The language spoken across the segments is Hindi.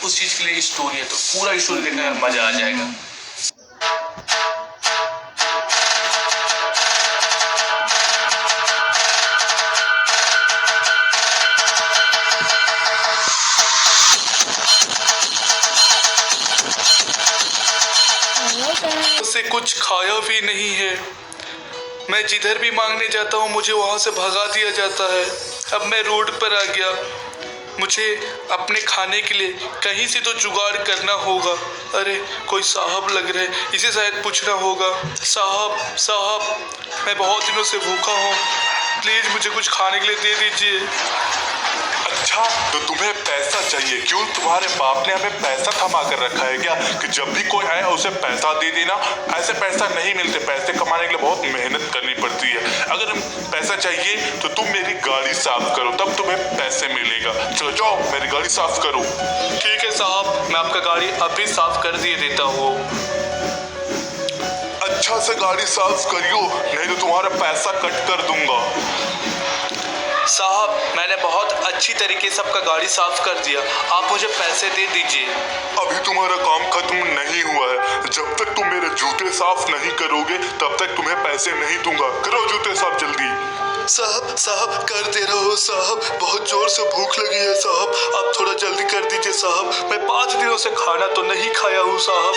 उस चीज के लिए स्टोरी है, तो पूरा स्टोरी देखने में मजा आ जाएगा। उसे कुछ खाया भी नहीं है। मैं जिधर भी मांगने जाता हूँ मुझे वहाँ से भगा दिया जाता है। अब मैं रोड पर आ गया। मुझे अपने खाने के लिए कहीं से तो जुगाड़ करना होगा। अरे कोई साहब लग रहे, इसे शायद पूछना होगा। साहब साहब, मैं बहुत दिनों से भूखा हूँ, प्लीज मुझे कुछ खाने के लिए दे दीजिए। अच्छा, तो तुम्हें पैसा चाहिए? क्यों, तुम्हारे बाप ने हमें पैसा थमा कर रखा है क्या कि जब भी कोई आए उसे पैसा दे देना? ऐसे पैसा नहीं मिलते। पैसे कमाने के लिए बहुत मेहनत करनी पड़ती है। अगर पैसा चाहिए तो तुम मेरी गाड़ी साफ करो, तब तुम्हें पैसे मिलेगा। चलो जाओ, मेरी गाड़ी साफ करो। ठीक है साहब, मैं आपका गाड़ी अभी साफ कर दिए देता हूँ। अच्छा से गाड़ी साफ करियो, नहीं तो तुम्हारा पैसा कट कर दूंगा। साहब, मैंने बहुत अच्छी तरीके से आपका गाड़ी साफ कर दिया, आप मुझे पैसे दे दीजिए। अभी तुम्हारा काम खत्म नहीं हुआ है। जब तक तुम मेरे जूते साफ नहीं करोगे तब तक तुम्हें पैसे नहीं दूंगा। करो जूते साफ जल्दी। साहब साहब, कर दे रहा हूँ साहब, बहुत जोर से भूख लगी है साहब, आप थोड़ा जल्दी कर दीजिए साहब। मैं 5 दिनों से खाना तो नहीं खाया हूँ साहब।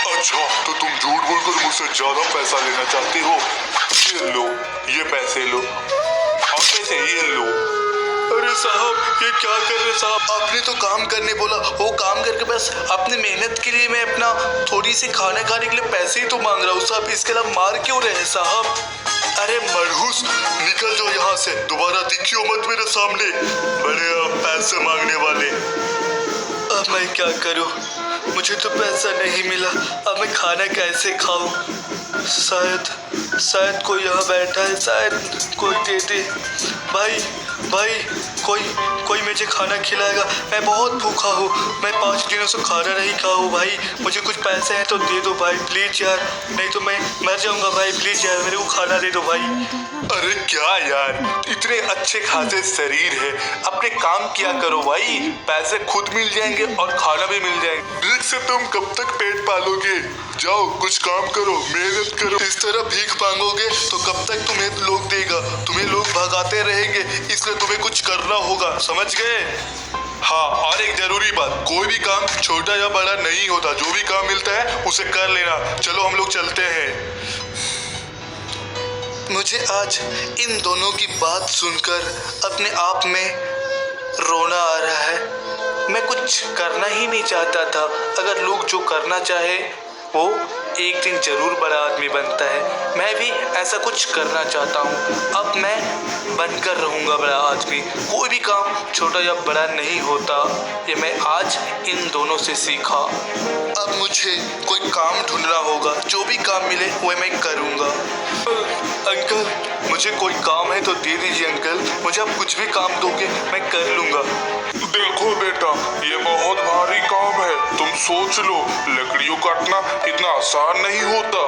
अच्छा, तो तुम झूठ बोलकर मुझसे ज्यादा पैसा लेना चाहते हो? ये लो, ये पैसे लो, और पैसे ये लो। अरे साहब, ये क्या कर रहे साहब? आपने तो काम करने बोला, वो काम करके बस अपनी मेहनत के लिए मैं अपना थोड़ी सी खाने खाने के लिए पैसे ही तो मांग रहा हूँ साहब, इसके अलावा मार क्यों रहे साहब? अरे मरहूस, निकल जाओ यहाँ से, दोबारा दिखियो मत मेरे सामने, बड़े पैसे मांगने वाले। अब मैं क्या करूँ? मुझे तो पैसा नहीं मिला, अब मैं खाना कैसे खाऊं? शायद कोई यहाँ बैठा है, शायद कोई दे दे। भाई कोई मुझे खाना खिलाएगा? मैं बहुत भूखा हूँ, मैं 5 दिनों से खाना नहीं खाया हूँ। भाई मुझे कुछ पैसे हैं तो दे दो भाई, प्लीज यार, नहीं तो मैं मर जाऊंगा भाई, प्लीज यार मेरे को खाना दे दो भाई। अरे क्या यार, इतने अच्छे खासे शरीर है, अपने काम किया करो भाई, पैसे खुद मिल जाएंगे और खाना भी मिल जाएंगे। भीख से तुम कब तक पेट पालोगे? जाओ कुछ काम करो, मेहनत करो। इस तरह भीख मांगोगे तो कब तक तुम्हें लोग देगा? तुम्हें लोग भगाते रहेंगे, इसलिए तुम्हें कुछ करना होगा, समझ गए? हाँ, और एक जरूरी बात, कोई भी काम छोटा या बड़ा नहीं होता, जो भी काम मिलता है उसे कर लेना। चलो हम लोग चलते हैं। मुझे आज इन दोनों की बात सुनकर अपने आप में रोना आ रहा है। मैं कुछ करना ही नहीं चाहता था। अगर लोग जो करना चाहे वो एक दिन जरूर बड़ा आदमी बनता है। मैं भी ऐसा कुछ करना चाहता हूँ। अब मैं बनकर रहूँगा बड़ा आदमी। कोई भी काम छोटा या बड़ा नहीं होता, ये मैं आज इन दोनों से सीखा। अब मुझे कोई काम ढूंढना होगा, जो भी काम मिले वो मैं करूँगा। अंकल, मुझे कोई काम है तो दे दीजिए अंकल, मुझे आप कुछ भी काम दोगे मैं कर लूँगा। देखो बेटा, ये बहुत भारी काम है, तुम सोच लो, लकड़ियों काटना इतना आसान नहीं होता।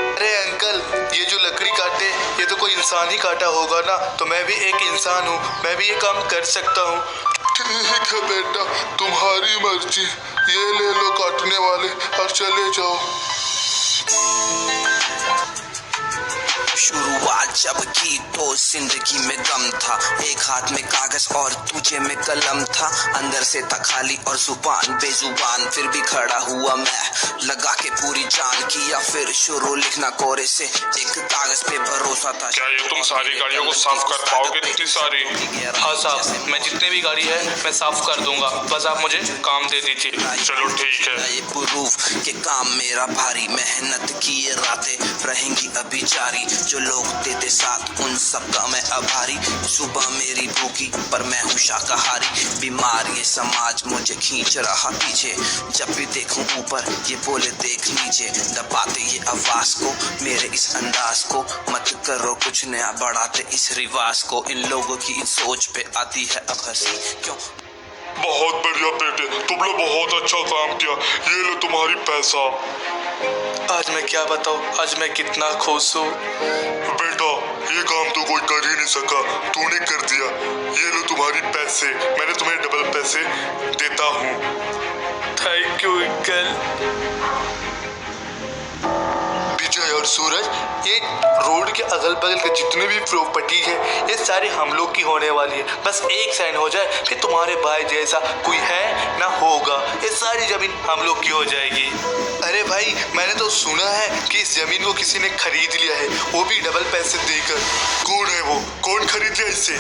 अरे अंकल, ये जो लकड़ी काटे ये तो कोई इंसान ही काटा होगा ना, तो मैं भी एक इंसान हूँ, मैं भी ये काम कर सकता हूँ। ठीक है बेटा, तुम्हारी मर्जी, ये ले लो काटने वाले और चले जाओ। शुरुआत जब की तो जिंदगी में गम था, एक हाथ में कागज और दूजे में कलम था, अंदर से था खाली और जुबान बेजुबान, फिर भी खड़ा हुआ मैं लगा के पूरी जान, किया फिर शुरू लिखना कोरे से, एक कागज पे भरोसा था। क्या ये तुम सारी गाड़ियों को साफ कर पाओगे? इतनी सारी? हाँ साहब, मैं जितने भी गाड़ी है मैं साफ कर दूंगा, बस आप मुझे काम दे दीजिए। चलो ठीक है। ये प्रूफ के काम मेरा भारी, मेहनत की ये रातें रहेंगी अभी जारी, जो लोग देते साथ उन सब का मैं आभारी। सुबह मेरी भूखी पर मैं हूँ शाकाहारी, बीमार ये समाज मुझे खींच रहा पीछे, जब भी देखूं ऊपर ये बोले देख नीचे, दबाते ये आवाज को मेरे इस अंदाज को, मत करो कुछ नया बढ़ाते इस रिवाज को, इन लोगों की इन सोच पे आती है अब हंसी। क्यों? बहुत बढ़िया बेटे, तुमने बहुत अच्छा काम किया, ये लो तुम्हारी पैसा। आज मैं क्या बताऊँ, आज मैं कितना खुश हूँ। बेटा, ये काम तो कोई कर ही नहीं सका, तूने कर दिया, ये लो तुम्हारी पैसे, मैंने तुम्हें डबल पैसे देता हूँ। और सूरज, ये रोड के अगल बगल के जितने भी प्रॉपर्टी है ये सारी हम लोग की होने वाली है। बस एक साइन हो जाए फिर तुम्हारे भाई जैसा कोई है ना होगा, ये सारी जमीन हम लोग की हो जाएगी। अरे भाई, मैंने तो सुना है कि इस जमीन को किसी ने खरीद लिया है, वो भी डबल पैसे देकर। कौन है वो? कौन खरीद लिया इसे?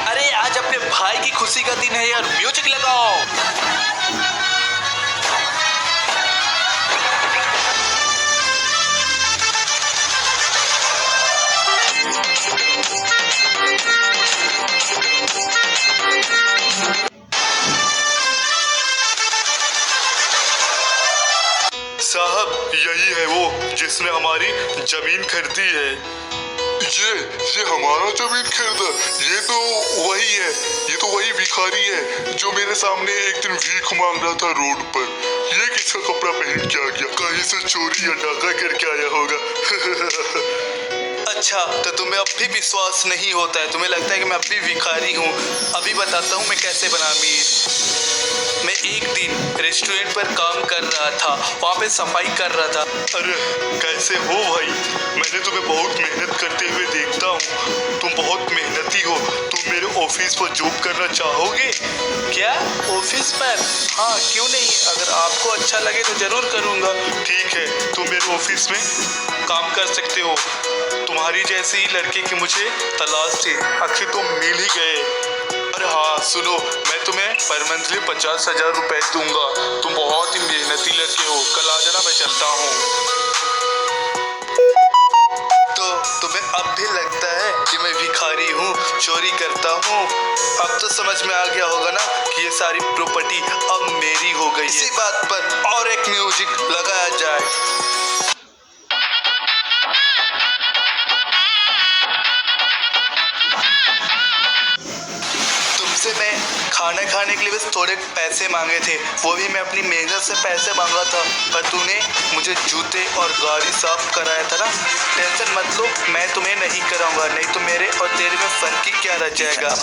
अरे आज अपने भाई की खुशी का दिन है यार, म्यूजिक लगाओ। साहब, यही है वो जिसने हमारी जमीन खरीदी है। ये हमारा जमीन खरीदा? ये तो वही है, ये तो वही भिखारी है जो मेरे सामने एक दिन भीख मांग रहा था रोड पर। ये किसका कपड़ा पहन के आ गया? कहीं से चोरी या डाका करके आया होगा। अच्छा, तो तुम्हें अब भी विश्वास नहीं होता है? तुम्हें लगता है कि मैं अब भी भिखारी हूँ? अभी बताता हूँ मैं कैसे बना अमीर। मैं एक दिन रेस्टोरेंट पर काम कर रहा था, वहाँ पे सफाई कर रहा था। अरे कैसे हो भाई? मैंने तुम्हें बहुत मेहनत करते हुए देखता हूँ, तुम बहुत मेहनती हो। तुम मेरे ऑफिस पर जॉब करना चाहोगे क्या? ऑफिस पर? हाँ, क्यों नहीं, अगर आपको अच्छा लगे तो जरूर करूँगा। ठीक है, तुम मेरे ऑफिस में काम कर सकते हो। तुम्हारी जैसी ही लड़के की मुझे तलाश थी, आखिर तुम मिल ही गए। अरे हाँ सुनो, मैं तुम्हें पर मंथली 50,000 रुपए दूंगा। तुम बहुत ही मेहनती लड़के हो, कल आ जाना, मैं चलता हूँ। तो तुम्हें अब भी लगता है कि मैं भिखारी हूँ, चोरी करता हूँ? अब तो समझ में आ गया होगा ना कि ये सारी प्रॉपर्टी अब मेरी हो गई है। इसी बात पर और एक म्यूजिक लगाया जाए। तुमसे मैं खाना खाने के लिए बस थोड़े पैसे मांगे थे, वो भी मैं अपनी मेहनत से पैसे मांगा था, पर तूने मुझे जूते और गाड़ी साफ कराया था ना। टेंशन मत लो, मैं तुम्हें नहीं कराऊंगा, नहीं तो मेरे और तेरे में फर्क ही क्या रह जाएगा।